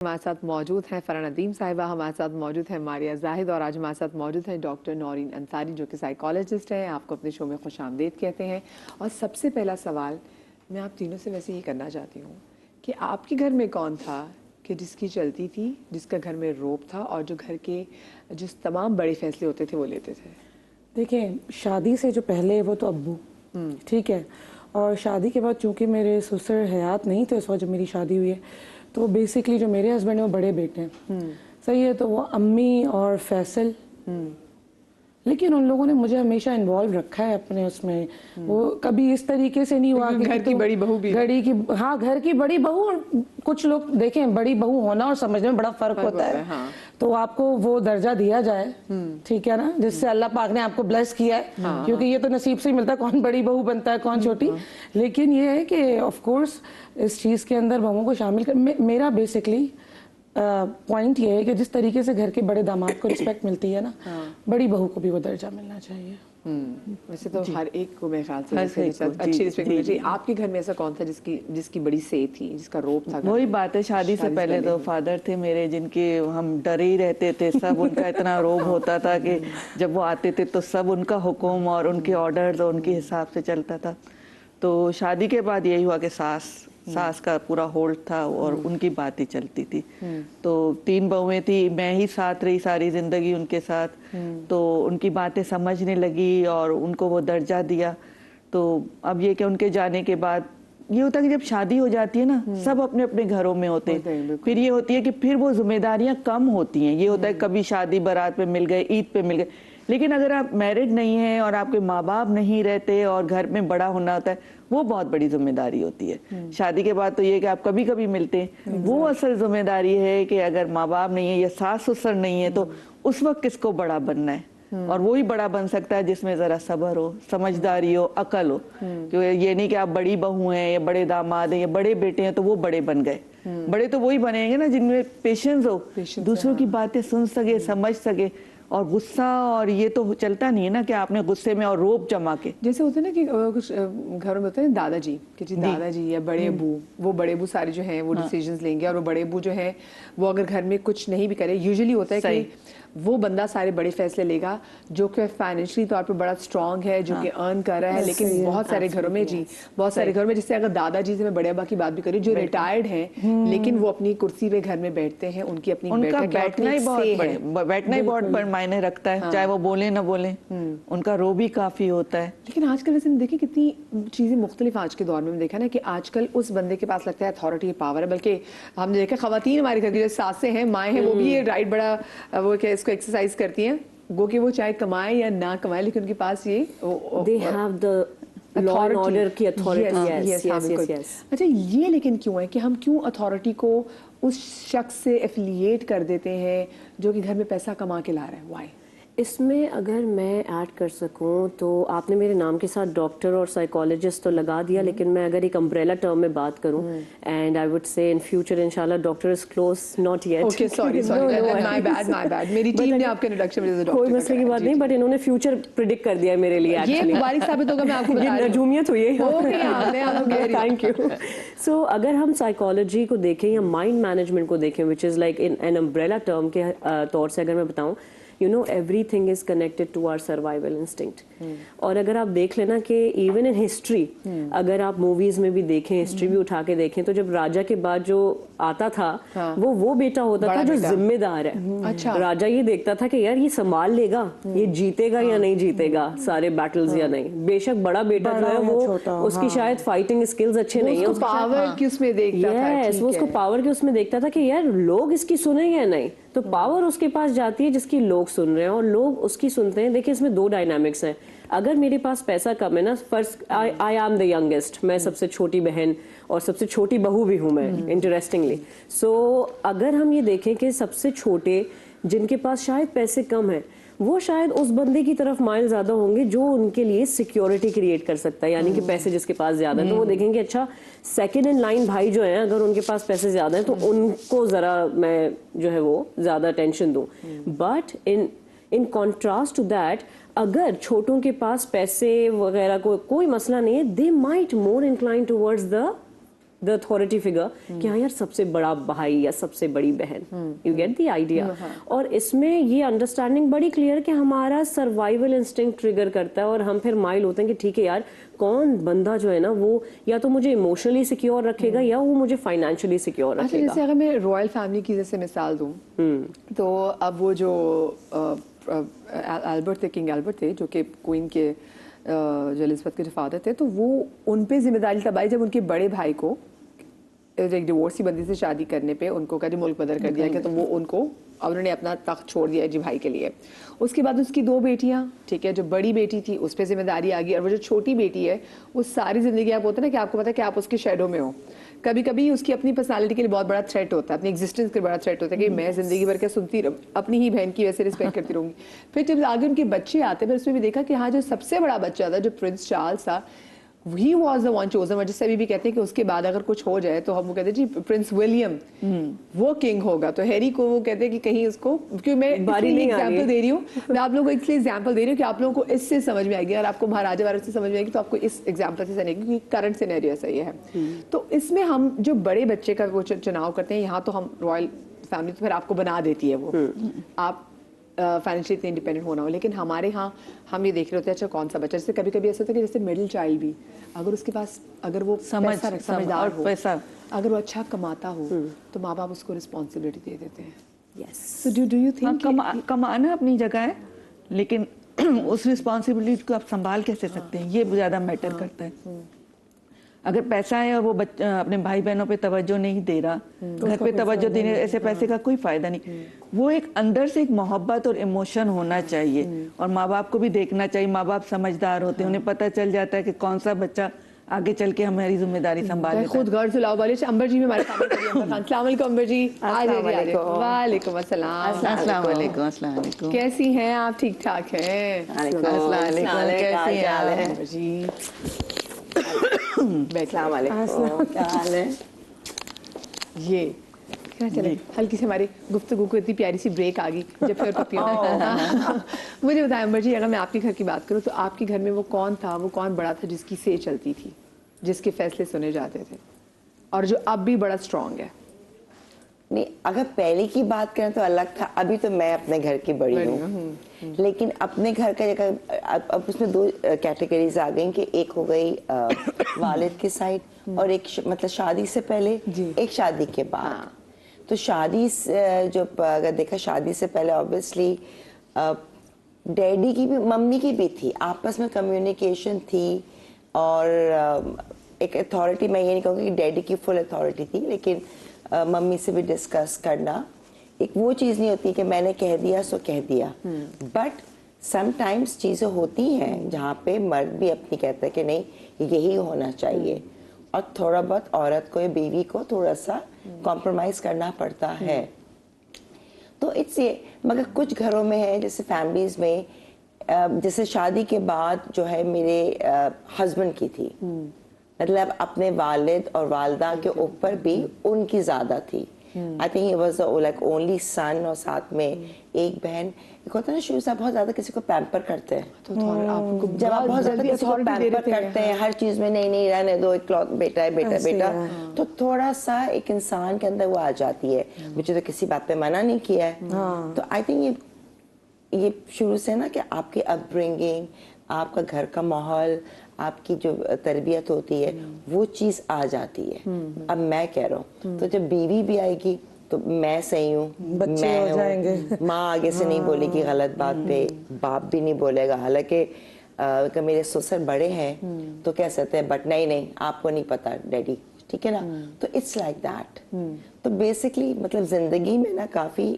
हमारे साथ मौजूद हैं फरहान नदीम साहिबा, हमारे साथ मौजूद हैं मारिया जाहिद और आज हमारे साथ मौजूद हैं डॉक्टर नौरीन अंसारी जो कि साइकोलॉजिस्ट हैं। आपको अपने शो में खुशामदीद कहते हैं। और सबसे पहला सवाल मैं आप तीनों से वैसे ही करना चाहती हूँ कि आपके घर में कौन था कि जिसकी चलती थी, जिसका घर में रोब था और जो घर के जो तमाम बड़े फैसले होते थे वो लेते थे? देखिए, शादी से जो पहले वो तो अब्बू, ठीक है, और शादी के बाद चूंकि मेरे ससुर हयात नहीं थे उस वक्त जब मेरी शादी हुई है, तो बेसिकली जो मेरे हस्बैंड हैं वो बड़े बेटे हैं, सही है, तो वो अम्मी और फैसल। लेकिन उन लोगों ने मुझे हमेशा इन्वॉल्व रखा है अपने उसमें। वो कभी इस तरीके से नहीं हुआ कि घर की बड़ी बहू भी, हाँ, घर की बड़ी बहू। और कुछ लोग देखें, बड़ी बहू होना और समझने में बड़ा फर्क होता है। हाँ। तो आपको वो दर्जा दिया जाए, ठीक है ना, जिससे अल्लाह पाक ने आपको ब्लेस किया है। क्योंकि ये तो नसीब से ही मिलता है कौन बड़ी बहू बनता है कौन छोटी। लेकिन ये है कि ऑफ कोर्स इस चीज़ के अंदर बहुओं को शामिल कर मेरा बेसिकली पॉइंट ये है कि जिस तरीके से घर के बड़े दामाद को रिस्पेक्ट मिलती है ना, बड़ी बहू को भी वो दर्जा मिलना चाहिए। वैसे तो हर एक को मेरे ख्याल से अच्छी रिस्पेक्ट मिलनी चाहिए। आपके घर में ऐसा कौन था जिसकी बड़ी से थी, जिसका रोब था? वही बात है, शादी से पहले तो फादर थे मेरे, जिनके हम डरे ही रहते थे। सब उनका इतना रोब होता था कि जब वो आते थे तो सब उनका हुक्म और उनके ऑर्डर उनके हिसाब से चलता था। तो शादी के बाद यही हुआ कि सास का पूरा होल्ड था और उनकी बात ही चलती थी। तो 3 बहुएं थी, मैं ही साथ रही सारी जिंदगी उनके साथ। तो उनकी बातें समझने लगी और उनको वो दर्जा दिया। तो अब ये कि उनके जाने के बाद ये होता है कि जब शादी हो जाती है ना, सब अपने अपने घरों में होते हैं। फिर ये होती है कि फिर वो जिम्मेदारियां कम होती हैं। ये होता है कभी शादी बारात पे मिल गए, ईद पे मिल गए। लेकिन अगर आप मैरिड नहीं हैं और आपके माँ बाप नहीं रहते और घर में बड़ा होना होता है, वो बहुत बड़ी जिम्मेदारी होती है। शादी के बाद तो ये कि आप कभी कभी मिलते हैं। वो असल जिम्मेदारी है कि अगर माँ बाप नहीं है या सास ससुर नहीं है तो उस वक्त किसको बड़ा बनना है। और वो ही बड़ा बन सकता है जिसमें जरा सब्र हो, समझदारी हो, अकल हो। क्योंकि ये नहीं कि आप बड़ी बहू हैं या बड़े दामाद हैं या बड़े बेटे हैं तो वो बड़े बन गए। बड़े तो वही बनेंगे ना जिनमें पेशेंस हो, दूसरों की बातें सुन सके, समझ सके। और गुस्सा और ये तो चलता नहीं है ना कि आपने गुस्से में और रोब जमा के, जैसे होते हैं ना कि कुछ घरों में होते हैं दादाजी कि जी दादाजी या बड़े अबू, वो बड़े अबू सारे जो हैं वो डिसीजंस लेंगे। और वो बड़े अबू जो हैं वो अगर घर में कुछ नहीं भी करे, यूजुअली होता है कि वो बंदा सारे बड़े फैसले लेगा जो कि फाइनेंशियली तौर पे बड़ा स्ट्रांग है, जो कि अर्न कर रहा है। लेकिन बहुत सारे घरों में बहुत सारे घरों में, जैसे अगर दादाजी से मैं बड़े अब्बा की बात भी करूँ जो रिटायर्ड हैं लेकिन वो अपनी कुर्सी पे घर में बैठते हैं, उनकी अपनी बैठना ही बहुत मायने रखता है। चाहे वो बोले ना बोले, उनका रो भी काफी होता है। लेकिन आजकल वैसे देखिए कितनी चीजें मुख्तलिफ आज के दौर में देखा ना कि आजकल उस बंदे के पास लगता है अथॉरिटी पावर है। बल्कि हमने देखा खवातीन हमारे घर की जो सासें हैं, माएँ हैं, वो भी ये राइट बड़ा वो क्या इसको एक्सरसाइज करती हैं, गो कि वो चाहे कमाए या ना कमाए लेकिन उनके पास ये they have the law and order की authority। yes। अच्छा, ये लेकिन क्यों है कि हम क्यों अथॉरिटी को उस शख्स से एफिलिएट कर देते हैं जो कि घर में पैसा कमा के ला रहा है? व्हाई? इसमें अगर मैं ऐड कर सकूं तो आपने मेरे नाम के साथ डॉक्टर और साइकोलॉजिस्ट तो लगा दिया, लेकिन मैं अगर एक अम्ब्रेला टर्म में बात करूं, and I would say in future इंशाल्लाह doctor is close, not yet. Okay, sorry my bad मेरी टीम ने आपके इंट्रोडक्शन में डॉक्टर, कोई मसले की बात नहीं, बट इन्होंने फ्यूचर प्रिडिक्ट कर दिया है मेरे लिए। ये मुबारक साबित होगा, मैं आपको बता रही हूं। नजूमियत हुई है। Okay, thank you. सो अगर हम साइकोलॉजी को देखें या माइंड मैनेजमेंट को देखें, which is like in an umbrella term के तौर से अगर मैं बताऊं, you know everything is connected to our survival instinct। और अगर आप देख लेना कि even in history, अगर आप मूवीज में भी देखें, हिस्ट्री भी उठा के देखें, तो जब राजा के बाद जो आता था वो बेटा होता था जो जिम्मेदार है। अच्छा। राजा ये देखता था कि यार ये संभाल लेगा, ये जीतेगा या नहीं जीतेगा सारे बैटल्स या नहीं। बेशक बड़ा बेटा जो है वो उसकी शायद फाइटिंग स्किल्स अच्छे नहीं है, पावर की उसमें देखता था। वो उसको पावर के उसमें देखता था कि यार लोग इसकी सुनेंगे या नहीं। तो पावर उसके पास जाती है जिसकी लोग सुन रहे हैं और लोग उसकी सुनते हैं। देखिए, इसमें 2 डायनामिक्स हैं। अगर मेरे पास पैसा कम है ना, first I am the youngest, मैं सबसे छोटी बहन और सबसे छोटी बहू भी हूँ मैं, इंटरेस्टिंगली। सो अगर हम ये देखें कि सबसे छोटे जिनके पास शायद पैसे कम है, वो शायद उस बंदे की तरफ माइल ज्यादा होंगे जो उनके लिए सिक्योरिटी क्रिएट कर सकता है, यानी कि पैसे जिसके पास ज्यादा है तो वो देखेंगे अच्छा सेकंड इन लाइन भाई जो है अगर उनके पास पैसे ज्यादा है तो उनको जरा मैं जो है वो ज्यादा अटेंशन दूं। But in contrast to that, अगर छोटों के पास पैसे वगैरह कोई मसला नहीं है, they might more incline towards the the authority figure کہ ہاں یار سب سے بڑا بھائی یا سب سے بڑی بہن. You get the idea. اور اس میں یہ انڈرسٹینڈنگ بڑی کلیئر کہ ہمارا سروائیول انسٹنکٹ ٹریگر کرتا ہے اور ہم پھر مائل ہوتے ہیں کہ ٹھیک ہے یار کون بندہ جو ہے نا وہ یا تو مجھے ایموشنلی سیکیور رکھے گا یا وہ مجھے فائنینشلی سیکیور رکھے گا. جیسے اگر میں رائل فیملی کی جیسے مثال دوں تو اب وہ جو البرٹ تھے, کنگ البرٹ تھے, جو کہ کوئین کے جو الزبتھ کے جو فادر تھے, تو وہ ان پہ ذمہ داری تب آئی جب ان کے بڑے بھائی کو ایک ڈیورسی بندی سے شادی کرنے پہ ان کو کہا ملک بدر کر دیا کہ تو وہ ان کو انہوں نے اپنا تخت چھوڑ دیا جی بھائی کے لیے. اس کے بعد اس کی 2 بیٹیاں, ٹھیک ہے, جو بڑی بیٹی تھی اس پہ ذمہ داری آ گئی, اور وہ جو چھوٹی بیٹی ہے وہ ساری زندگی آپ ہوتا ہے نا کہ آپ کو پتا ہے کہ آپ اس کے شیڈو میں ہو. کبھی کبھی اس کی اپنی پرسنالٹی کے لیے بہت بڑا تھریٹ ہوتا ہے, اپنی ایگزسٹنس کے بڑا تھریٹ ہوتا ہے کہ میں زندگی بھر کے سنتی اپنی ہی بہن کی ویسے رسپیکٹ کرتی رہوں گی. پھر جب آگے ان کے بچے آتے پھر اس میں بھی دیکھا کہ ہاں جو سب سے بڑا بچہ تھا جو پرنس چارلز تھا he was the one chosen, اور جس سے ابھی بھی کہتے ہیں کہ اس کے بعد اگر کچھ ہو جائے تو ہم وہ کہتے ہیں جی پرنس ولیم وہ کنگ ہوگا. تو ہیری کو وہ کہتے ہیں کہ کہیں اس کو, کیونکہ میں ایگزامپل دے رہی ہوں, میں آپ لوگوں کو اس لیے ایگزامپل دے رہی ہوں کہ آپ لوگوں کو اس سے سمجھ میں آئے گی, اور آپ کو مہاراجا وغیرہ سے سمجھ میں آئے گی تو آپ کو اس ایگزامپل سے سمجھے گی کیونکہ کرنٹ سینیریو ایسا ہی ہے. تو اس میں ہم جو بڑے بچے کا وہ چناؤ کرتے ہیں, یہاں تو ہم رائل فیملی تو پھر آپ کو بنا دیتی ہے وہ, آپ فائنینشلی اتنے انڈیپینڈنٹ ہونا ہو. لیکن ہمارے ہاں ہم یہ دیکھ رہے ہوتے ہیں اچھا کون سا بچہ, جیسے کبھی کبھی ایسا ہوتا ہے کہ جیسے مڈل چائلڈ بھی اگر اس کے پاس اگر وہ سمجھدار ہو, اگر وہ اچھا کماتا ہو تو ماں باپ اس کو رسپانسبلٹی دے دیتے ہیں. یس, سو ڈو یو تھنک کمانا اپنی جگہ ہے لیکن اس رسپانسبلٹی کو آپ سنبھال کیسے سکتے ہیں یہ زیادہ میٹر کرتا ہے. اگر پیسہ ہے اور وہ اپنے بھائی بہنوں پہ توجہ نہیں دے رہا, گھر پہ توجہ دینے, ایسے پیسے کا کوئی فائدہ نہیں. وہ ایک اندر سے ایک محبت اور ایموشن ہونا چاہیے, اور ماں باپ کو بھی دیکھنا چاہیے. ماں باپ سمجھدار ہوتے ہیں, انہیں پتہ چل جاتا ہے کہ کون سا بچہ آگے چل کے ہماری ذمہ داری سنبھال لیتا ہے. خود غرض لاؤ والے امبر جی بھی ہمارے سامنے. السلام علیکم امبر جی. وعلیکم السلام. السلام علیکم. السلام علیکم. کیسی ہیں آپ؟ ٹھیک ٹھاک ہیں؟ السلام علیکم. کیسی ہیں آپ جی؟ السلام علیکم. کیا حال ہے؟ یہ چلے ہلکی سے ہماری گفتگو کو اتنی پیاری سی بریک آ گئی جب پھر پتی مجھے بتائیں امبر جی, اگر میں آپ کے گھر کی بات کروں تو آپ کے گھر میں وہ کون تھا, وہ کون بڑا تھا جس کی سے چلتی تھی, جس کے فیصلے سنے جاتے تھے, اور جو اب بھی بڑا اسٹرانگ ہے؟ نہیں, اگر پہلے کی بات کریں تو الگ تھا. ابھی تو میں اپنے گھر کی بڑی ہوں, لیکن اپنے گھر کا جگہ اب اس میں 2 کیٹیگریز آ گئیں کہ ایک ہو گئی والد کی سائڈ اور ایک مطلب شادی سے پہلے, ایک شادی کے بعد. تو شادی جو اگر دیکھا شادی سے پہلے آبویسلی ڈیڈی کی بھی ممی کی بھی تھی, آپس میں کمیونیکیشن تھی, اور ایک اتھارٹی, میں یہ نہیں کہوں گی کہ ڈیڈی کی فل اتھارٹی تھی, لیکن ممی سے بھی ڈسکس کرنا ایک وہ چیز نہیں ہوتی کہ میں نے کہہ دیا سو کہہ دیا. بٹ سم ٹائمز چیزیں ہوتی ہیں جہاں پہ مرد بھی اپنی کہتا ہے کہ نہیں یہی ہونا چاہیے, اور تھوڑا بہت عورت کو یا بیوی کو تھوڑا سا کمپرومائز کرنا پڑتا ہے. تو اٹس یہ, مگر کچھ گھروں میں ہے جیسے فیملیز میں, جیسے شادی کے بعد جو ہے میرے ہسبینڈ کی تھی, مطلب اپنے والد اور والدہ کے اوپر بھی ان کی زیادہ تھی. I think he was like only son, اور ساتھ میں ایک بہن. ایک ہوتا ہے نا شروع سے بہت زیادہ کسی کو پیمپر کرتے ہیں, جب آپ بہت زیادہ کسی کو پیمپر کرتے ہیں ہر چیز میں, نہیں رہنے دو, ایک بیٹا ہے بیٹا بیٹا, تو تھوڑا سا ایک انسان کے اندر وہ آ جاتی ہے, مجھے تو کسی بات پہ منع نہیں کیا ہے. تو آئی تھنک یہ شروع سے نا کہ آپ کی اپ برنگنگ, آپ کا گھر کا ماحول, آپ کی جو تربیت ہوتی ہے وہ چیز آ جاتی ہے. اب میں کہہ رہا ہوں تو جب بیوی بھی آئے گی تو میں صحیح ہوں, بچے ہو جائیں گے, ماں آگے سے نہیں بولے گی غلط بات پہ, باپ بھی نہیں بولے گا. حالانکہ کہ میرے سسر بڑے ہیں تو کہہ سکتے ہیں بٹ نہیں آپ کو نہیں پتا ڈیڈی, ٹھیک ہے نا. تو اٹس لائک دیٹ. تو بیسکلی مطلب زندگی میں نا کافی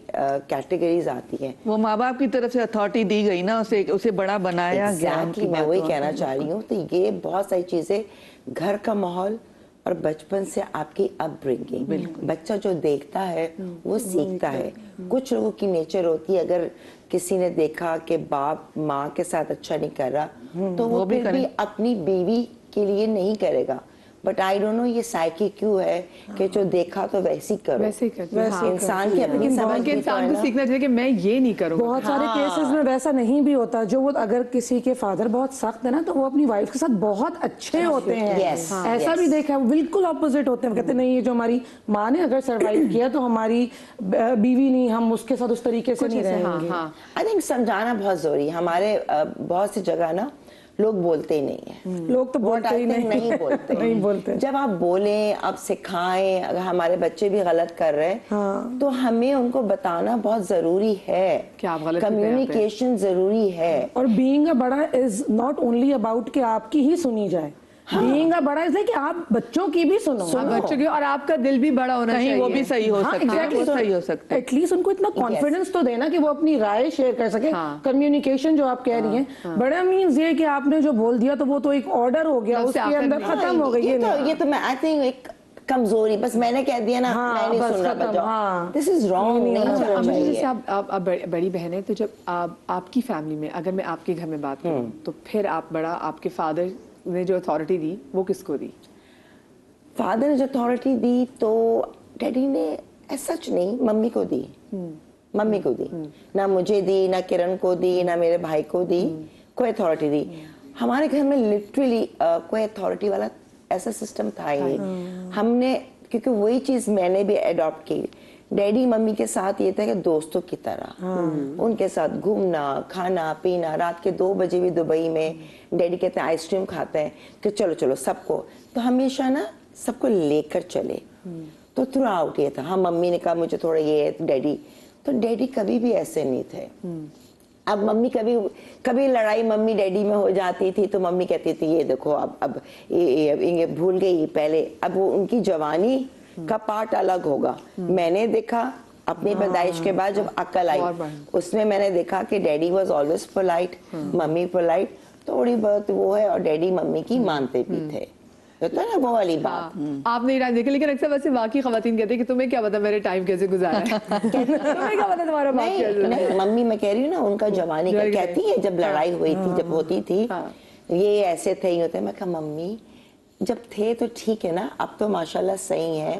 کیٹیگریز آتی ہیں. وہ ماں باپ کی طرف سے اتھارٹی دی گئی نا, اسے بڑا بنایا گیا. میں وہی کہنا چاہ رہی ہوں. تو یہ بہت ساری چیزیں, گھر کا ماحول اور بچپن سے آپ کی اپ برنگنگ, بچہ جو دیکھتا ہے وہ سیکھتا ہے. کچھ لوگوں کی نیچر ہوتی ہے, اگر کسی نے دیکھا کہ باپ ماں کے ساتھ اچھا نہیں کر رہا تو وہ پھر بھی اپنی بیوی کے لیے نہیں کرے گا, बट आई डोंट नो ये साइकी क्यों है कि जो देखा तो वैसे ही करो, वैसे ही करते हैं, हाँ। इंसान की अपनी लेकिन समझ के भी तो इंसान है को ना। सीखना चाहिए कि मैं ये नहीं करूँगा। बहुत सारे केसेस में वैसा नहीं भी होता, जो वो अगर किसी के फादर बहुत सख्त है ना तो वो अपनी वाइफ के साथ बहुत अच्छे होते हैं। Yes, ऐसा yes. भी देखा है, वो बिल्कुल ऑपोजिट होते हैं, कहते नहीं ये जो हमारी माँ ने अगर सरवाइव किया तो हमारी बीवी नहीं, हम उसके साथ उस तरीके से नहीं रहेंगे। आई थिंक समझाना बहुत जरूरी है। हमारे बहुत सी जगह ना लोग बोलते ही नहीं है, लोग तो बोलते ही नहीं बोलते नहीं बोलते। जब आप बोलें, आप सिखाएं, अगर हमारे बच्चे भी गलत कर रहे हैं तो हमें उनको बताना बहुत जरूरी है कि आप गलत कर रहे हैं। कम्युनिकेशन जरूरी है। और बीइंग अ बड़ा इज नॉट ओनली अबाउट कि आपकी ही सुनी जाए, बीइंग अ बड़ा इसलिए कि आप बच्चों की भी सुनो, आप बच्चों की, और आपका दिल भी बड़ा होना चाहिए, कहीं वो भी सही हो सकता है, वो सही हो सकता है। एटलीस्ट उनको इतना कॉन्फिडेंस तो देना कि वो अपनी राय शेयर कर सके। कम्युनिकेशन जो आप कह रही हैं, बड़ा मीन्स ये कि आपने जो बोल दिया तो वो तो एक ऑर्डर हो गया, उसके अंदर खत्म हो गई। ये तो मैं आई थिंक एक कमजोरी, बस मैंने कह दिया ना, मैं नहीं सुन रहा बच्चा, दिस इज रॉन्ग, नहीं होना चाहिए। जैसे आप बड़ी बहन है, तो जब आपकी फैमिली में, अगर मैं आपके घर में बात करूं, तो फिर आप बड़ा, आपके फादर ने जो अथॉरिटी दी वो किसको दी? फादर ने जो अथॉरिटी दी तो डैडी ने ऐसा सच नहीं, मम्मी को दी, मम्मी को दी, ना मुझे दी, ना किरण को दी, ना मेरे भाई को दी, कोई अथॉरिटी दी। हमारे घर में लिटरली कोई अथॉरिटी वाला ऐसा सिस्टम था ही। हमने, क्योंकि वही चीज मैंने भी अडॉप्ट की, डैडी मम्मी के साथ ये था कि दोस्तों की तरह उनके साथ घूमना, खाना पीना। रात के 2 बजे भी दुबई में डैडी कहते हैं आइसक्रीम खाते हैं कि चलो चलो सबको, तो हमेशा ना सबको लेकर चले। तो थ्रू आउट ये था। हाँ, मम्मी ने कहा मुझे थोड़ा ये है, डैडी, तो डैडी कभी भी ऐसे नहीं थे। अब मम्मी कभी लड़ाई मम्मी डैडी में हो जाती थी तो मम्मी कहती थी ये देखो अब ये भूल गई पहले, अब वो उनकी जवानी का पार्ट अलग होगा। मैंने देखा अपनी पैदाइश के बाद जब अक्ल आई, उसमें मैंने देखा कि daddy was always polite, mummy polite, थोड़ी बहुत वो है, और डैडी मम्मी की मानते भी थे, तो ना वो वाली बात। आपने इरान देखा, लेकिन अक्सर वैसे बाकी खवातीन कहते हैं कि तुम्हें क्या पता मेरे टाइम कैसे गुजारा है। तुम्हें क्या पता तुम्हारा बाप क्या है? नहीं, मम्मी मैं कह रही हूँ ना, उनका जवानी का कहती है, जब लड़ाई हुई थी, जब होती थी, ये ऐसे थे, ये होते। मैं कहा मम्मी जब थे तो ठीक है ना, अब तो माशाल्लाह सही है।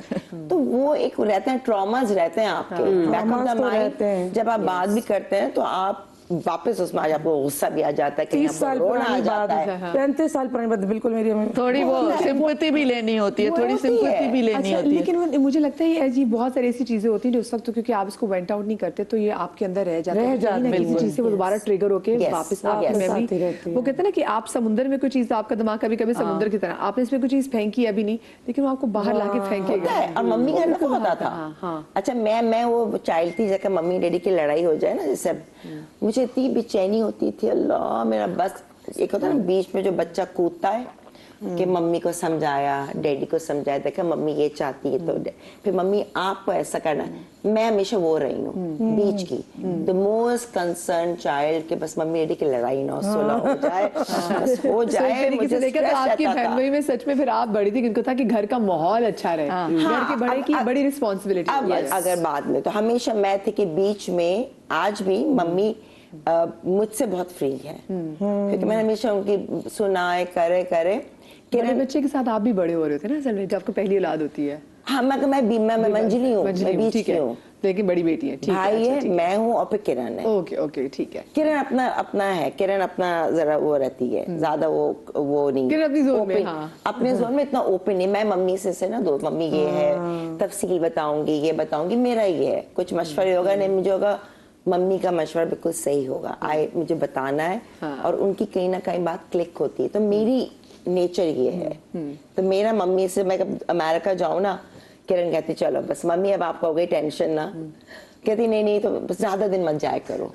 तो वो एक रहते हैं, ट्रॉमाज रहते हैं आपके बैक ऑफ द माइंड। जब आप बात भी करते हैं तो आप वापस उसमें आ जाते, गुस्सा भी आ जाता है, 30 साल पुरानी बात है, 35 साल पुरानी बात, बिल्कुल मेरी थोड़ी वो सिंपैथी भी लेनी होती है, थोड़ी सिंपैथी भी लेनी होती है। लेकिन मुझे लगता है ये बहुत सारी ऐसी चीजें होती हैं जो उस वक्त, क्योंकि आप इसको वेंट आउट नहीं करते तो ये आपके अंदर रह जाता है, किसी चीज से वो दोबारा ट्रिगर होके वापस आपकी मेमोरी। वो कहते हैं ना कि आप समुद्र में कोई चीज, आपका दिमाग कभी कभी समुद्र की तरह, आपने इसमें कोई चीज फेंकी अभी नहीं, लेकिन वो आपको बाहर लाके फेंकेगा। और मम्मी का ना होता था। अच्छा, मैं वो चाइल्ड थी, जब मम्मी डैडी की लड़ाई हो जाए ना, जैसे मुझे इतनी बेचैनी होती थी, अल्लाह मेरा बस। एक होता है ना बीच में जो बच्चा कूदता है कि मम्मी को समझाया, डैडी को समझाया, देखा मम्मी ये चाहती है तो फिर मम्मी आपको ऐसा करना है। मैं हमेशा वो रही हूँ बीच की, द मोस्ट कंसर्न चाइल्ड, के बस मम्मी डैडी की लड़ाई ना सुलह हो जाए, बस हो जाए। मुझे देखा तो आपकी फैमिली में सच में फिर आप बड़ी थी, किनको था कि घर का माहौल अच्छा रहे, घर के बड़े की बड़ी रिस्पॉन्सिबिलिटी। अब अगर बाद में, तो हमेशा मैं थी कि बीच में। आज भी मम्मी मुझसे बहुत फ्री है, क्योंकि मैंने हमेशा उनकी सुनाए करे। बड़े बच्चे के साथ आप भी बड़े हो रहे थे ना असल में, जब आपको पहली औलाद होती है। हाँ, मैं मंजली हूँ, मैं बीच की हूँ, लेकिन बड़ी बेटी है, भाई है, मैं हूँ, और फिर किरण है। ओके ठीक है। किरण अपना है, किरण अपना जरा वो रहती है, ज्यादा वो नहीं, किरण अपनी जोन में, अपने जोन में इतना ओपन नहीं। मैं मम्मी से ना दो, मम्मी ये है, तफसील बताऊंगी, ये बताऊंगी, मेरा ये है, कुछ मशवरे होगा नहीं मुझे होगा, मम्मी का मशवरा बिल्कुल सही होगा, मुझे बताना है, और उनकी कहीं ना कहीं बात क्लिक होती है। तो मेरी नेचर ये है। तो मेरा मम्मी से, मैं अमेरिका जाऊँ ना, किरण कहती चलो बस मम्मी अब आपको हो गई टेंशन ना, कहती नहीं तो बस ज्यादा दिन मत जाया करो,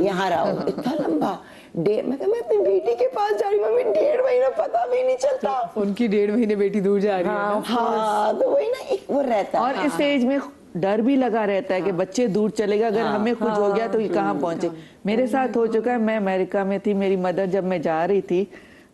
यहाँ रहो। इतना लंबा मैं अपनी बेटी के पास जा रही हूँ, मम्मी 1.5 महीना पता भी नहीं चलता। उनकी 1.5 महीने बेटी दूर जा रही है। हाँ, तो वही ना, एक वो रहता है। और इस एज में डर भी लगा रहता है कि बच्चे दूर चलेगा, अगर हमें कुछ हो गया तो ये कहाँ पहुंचे। मेरे साथ हो चुका है, मैं अमेरिका में थी, मेरी मदर जब मैं जा रही थी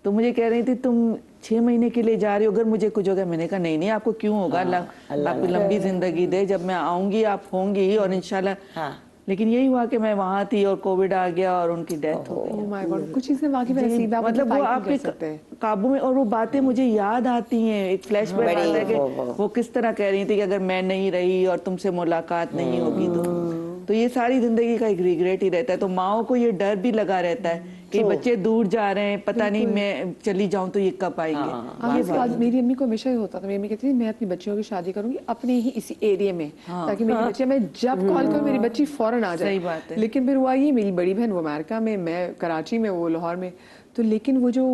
तो मुझे कह रही थी तुम 6 महीने के लिए जा रही हो, अगर मुझे कुछ होगा। मैंने कहा नहीं आपको क्यों होगा, अल्लाह आपको लंबी जिंदगी दे, जब मैं आऊंगी आप होंगी, और इंशाल्लाह लेकिन यही हुआ कि मैं वहाँ थी और कोविड आ गया और उनकी डेथ हो गई। Oh my God, कुछ चीजें वाकई में नसीब है, आप मतलब वो fight नहीं आपके कर सकते। काबू में, और वो बातें मुझे याद आती हैं, एक फ्लैशबैक आता है कि वो किस तरह कह रही थी कि अगर मैं नहीं रही और तुमसे मुलाकात नहीं होगी तो ये सारी जिंदगी का एक रिग्रेट ही रहता है। तो माओ को ये डर भी लगा रहता है कि बच्चे दूर जा रहे हैं, पता नहीं मैं चली जाऊं तो ये कब आएंगे। आज मेरी अम्मी को हमेशा ही होता था, मेरी अम्मी कहती थी मैं अपनी बच्चियों की शादी करूंगी अपने ही इसी एरिया में, ताकि मेरी बच्चियां, मैं जब कॉल करूं मेरी बच्ची फौरन आ जाए। सही बात है। लेकिन फिर हुआ ये, मेरी बड़ी बहन वो अमेरिका में, मैं कराची में, वो लाहौर में, तो लेकिन वो जो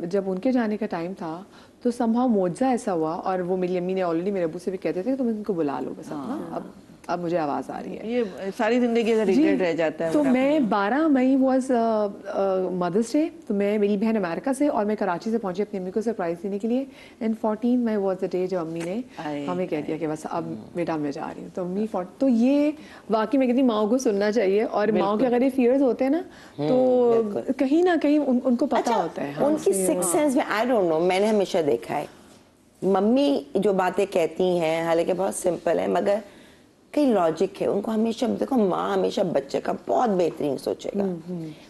जब उनके जाने का टाइम था तो संभव मुआवजा ऐसा हुआ, और वो मेरी अम्मी ने ऑलरेडी मेरे अबू से भी कहते थे कि तुम इनको बुला लो बस अपना, अब मुझे आवाज आ रही है। ये सारी जिंदगी का रिग्रेट रह जाता है। तो मैं 12 मई वाज मदर्स डे, तो मैं, मेरी बहन अमेरिका से और मैं कराची से पहुंची अपनी अम्मी को सरप्राइज देने के लिए, and 14 May was the day जो अम्मी ने हमें कह दिया कि बस अब बेटा मैं जा रही हूँ। तो अम्मी तो ये वाकई में कहती माओ को सुनना चाहिए, और माओ के अगर ये फियर्स होते हैं ना तो कहीं ना कहीं उनको पता होता है। उनकी सिक्स सेंस में, आई डोंट नो, मैंने हमेशा देखा है मम्मी जो बातें कहती हैं हालांकि बहुत सिंपल है मगर कई लॉजिक है। उनको हमेशा, देखो माँ हमेशा बच्चे का बहुत बेहतरीन सोचेगा,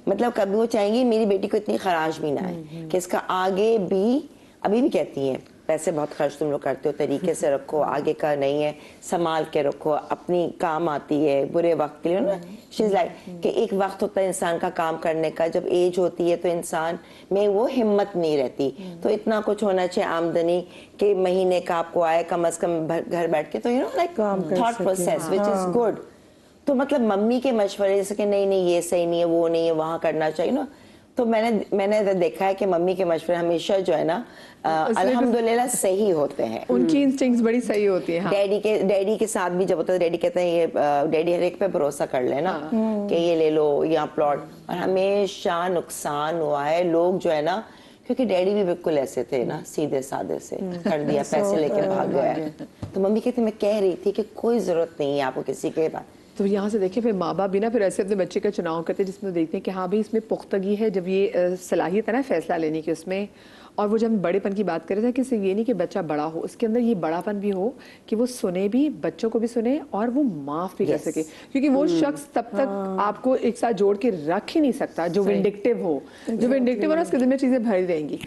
मतलब कभी वो चाहेंगी मेरी बेटी को इतनी खराश भी ना है कि इसका आगे भी, अभी भी कहती हैं पैसे बहुत खर्च तुम लोग करते हो, तरीके से रखो, आगे का नहीं है संभाल के रखो, अपनी काम आती है बुरे वक्त के लिए ना। शी इज लाइक कि एक वक्त होता है इंसान का काम करने का, जब एज होती है तो इंसान में वो हिम्मत नहीं रहती, तो इतना कुछ होना चाहिए आमदनी कि महीने का आपको आए कम से कम घर बैठ के, तो you know like thought process which is good. तो मतलब मम्मी के मशवरे जैसे कि नहीं नहीं ये सही नहीं है, वो नहीं है, वहाँ करना चाहिए ना, तो मैंने देखा है कि मम्मी के मशवरे हमेशा जो है ना अल्हम्दुलिल्लाह सही होते हैं। उनकी इंस्टिंक्ट्स बड़ी सही होती हैं। डैडी के साथ भी जब होता है डैडी कहते हैं ये डैडी हर एक पे भरोसा कर लेना कि ये ले लो यहाँ प्लॉट, और हमेशा नुकसान हुआ है। लोग जो है ना, क्योंकि डैडी भी बिल्कुल ऐसे थे ना, सीधे साधे से कर दिया, पैसे लेके भाग गया। तो मम्मी कहती मैं कह रही थी कि कोई जरूरत नहीं है आपको किसी के पास। तो यहाँ से देखिए फिर माँ बाप भी ना फिर ऐसे अपने बच्चे का चुनाव करते हैं जिसमें देखते हैं कि हाँ भाई इसमें पुख्तगी है, जब ये सलाहियत है ना फैसला लेने की उसमें। और वो जब हम बड़ेपन की बात कर रहे थे कि सिर्फ ये नहीं कि बच्चा बड़ा हो, उसके अंदर ये बड़ापन भी हो कि वो सुने भी, बच्चों को भी सुने और वो माफ भी कर सके, क्योंकि वो शख्स तब तक आपको एक साथ जोड़ के रख ही नहीं सकता जो विंडिक्टिव हो। जो विंडिक्टिव हो ना उसके दिल में चीजें भरी रहेंगी।